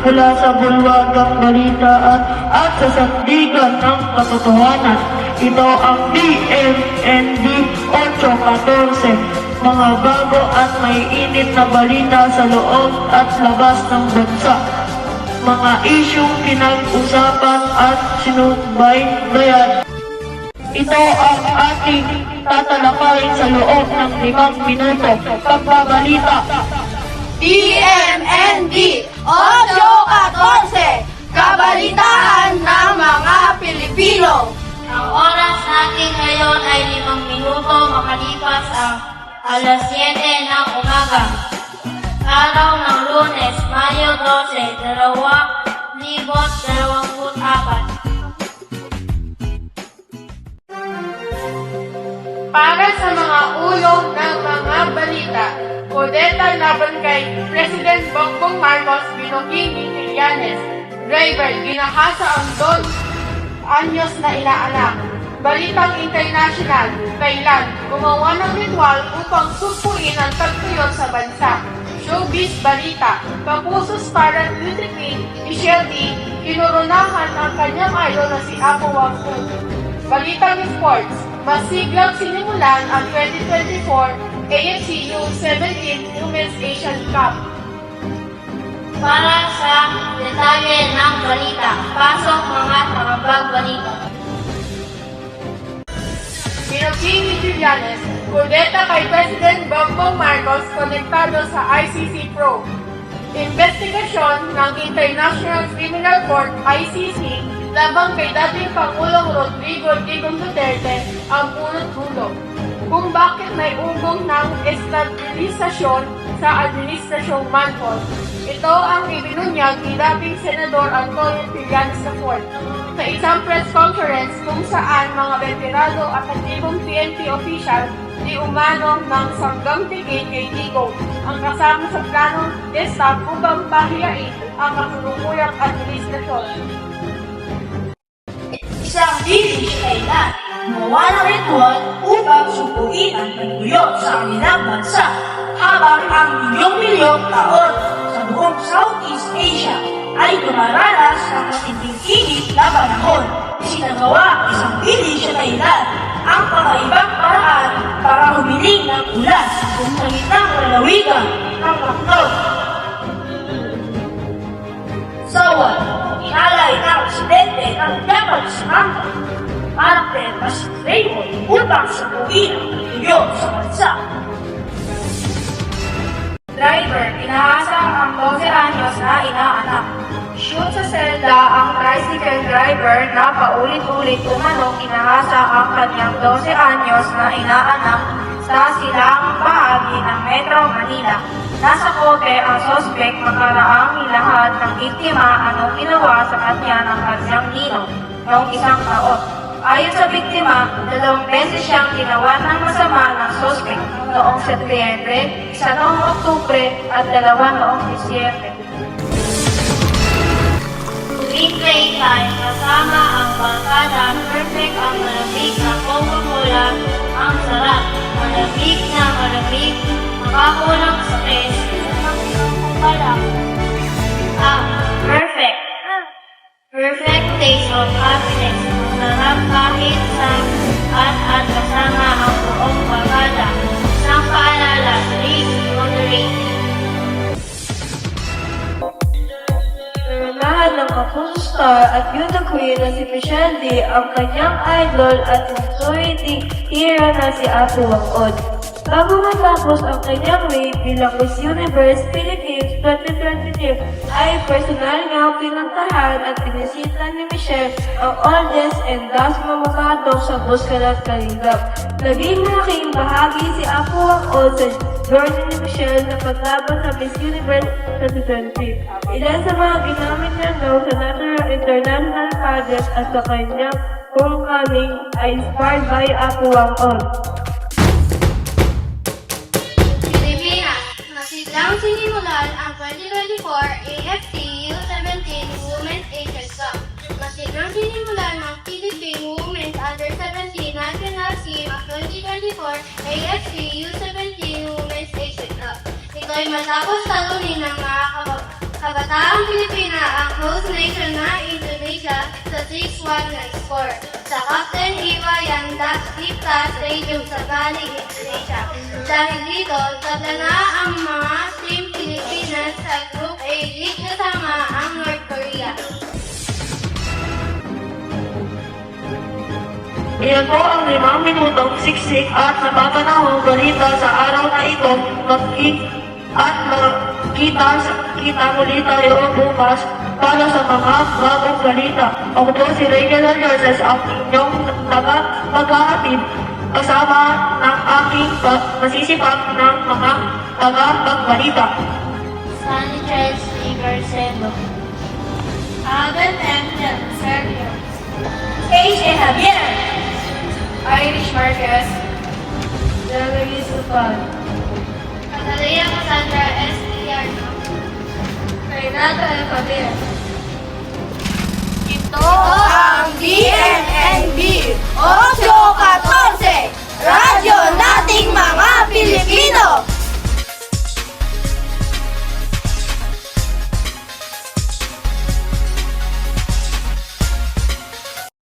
mula sa bulwagang balita at sa sandigan ng katotohanan. Ito ang DMND 814, mga bago at may init na balita sa loob at labas ng bansa. Mga isyung pinag-usapan at sinubaybayan. Ito ang ating tatalakayin sa loob ng 5 minuto. Pagbabalita. DMND 814, kabalitaan ng mga Pilipino. Ang oras natin ngayon ay 5 minuto makalipas ang alas 7 ng umaga. Araw ng Lunes, Mayo 12, 2024. Para sa mga ulo ng mga balita, kudeta laban kay President Bongbong Marcos Binogini Trillanes. Driver, ginahasa ang 2 anyos na inaanak. Balitang international, Thailand, gumawa ng ritual upang supuin ang tagtuyot sa bansa. Showbiz balita, kapuso star beauty queen Michelle D, kinoronahan ang kanyang idol na si Apo Wangko. Balitang sports, masiglang sinimulan ang 2024 AFC U17 Women's Asian Cup. Para sa detalye ng balita, pasok mga tagapagbalita. Binogini Trillanes, kudeta kay President Bongbong Marcos konektado sa ICC Pro. Investigasyon ng International Criminal Court ICC labang kay dating Pangulong Rodrigo Digong Duterte ang punot dulo kung bakit may ugong ng estabilisasyon sa Administrasyong Marcos. Ito ang ibinunyag ni dating Senador Antonio Trillanes IV sa isang press conference kung saan mga veterano at aktibong PNP official di umano ng sanggang tigil kay Digong ang kasama sa planong DESTA upang pahiyain ang kasulukuyang administrasyon. Isang British Thailand gumawa ng ritual upang supuin ang tagtuyot sa kanilang bansa habang ang milyong-milyong taon sa buong Southeast Asia ay dumaranas ng matinding init na panahon. Isinagawa isang British Thailand ang kakaibang paraan para humiling ng ulan kung sa gitnang lalawigan ng Macau. Sawan, inalay ng presidente ng Japan sa Hanggang Martin Pasig Raymond upang supuin ang tagtuyot sa bansa. Driver, inahasa ang 12 anyos na inaanak. Shoot sa selda ang tricycle driver na paulit-ulit umanong inahasa ang kanyang 12 anyos na inaanak sa silangang bahagi ng Metro Manila. Nasa kote ang sospek makaraang nilahat ng biktima anong ginawa sa kanya ng kanyang ninong noong 1 taon. Ayon sa biktima, 2 beses siyang ginawa ng masama ng sospek noong Setyembre, 1 noong Oktubre at 2 noong Disyembre. Weekday time kasama ang barkada, perfect ang malamig na Coca-Cola, ang sarap, malamig na malamig, makakulang sa stress, kumpara. Perfect. Perfect taste of happiness. Masarap kahit at kasama ang buong barkada. Isang paalala, please moderate. Pinanahan ng kapuso star at beauty queen na si Michelle D ang kanyang idol at sensuality hero na si Ate Wangod. Bago matapos ang kanyang raid bilang Miss Universe Philippines 2022, ay personal nga pinuntahan at binisita ni Michelle ang oldest and thus mamukadong sa Buscarat, Kalingap. Naging malaking bahagi si Apo Wangod sa journey ni Michelle na paglaban sa Miss Universe 2023. Ilan sa mga ginamit niya daw sa natural international pageant at sa kanyang homecoming ay inspired by Apo Wangod. Masiglang sinimulan ang 2024 AFC U17 Women's Asian Cup. Masiglang sinimulan ng Philippine Women's Under-17 National Team ang 2024 AFC U17 Women's Asian Cup. Ito ay matapos talunin ng mga Kabataang Pilipina ang host nation na Indonesia sa 6-1 na score. Sa Captain Iwayan Dipta Stadium sa Bali, Indonesia. Dahil dito, tatla na ang mga team Pilipinas sa Group A League kasama ang North Korea. Iyan po ang 5 minutong siksik at napapanahong balita sa araw na ito. Kita muli tayo bukas para sa mga bagong balita. Ako po si Regular Nurses, ang inyong maghahatid kasama ng aking masisipag ng mga tagapagbalita. Sunny Charles River Sendo. Alvin Angel Sergio. H.A. Javier. Irish Marquez. Valerie Supan. Catalina Cassandra S. Diarno. Renata Alcaber. Ito ang DNNB 814, radyo nating mga Pilipino.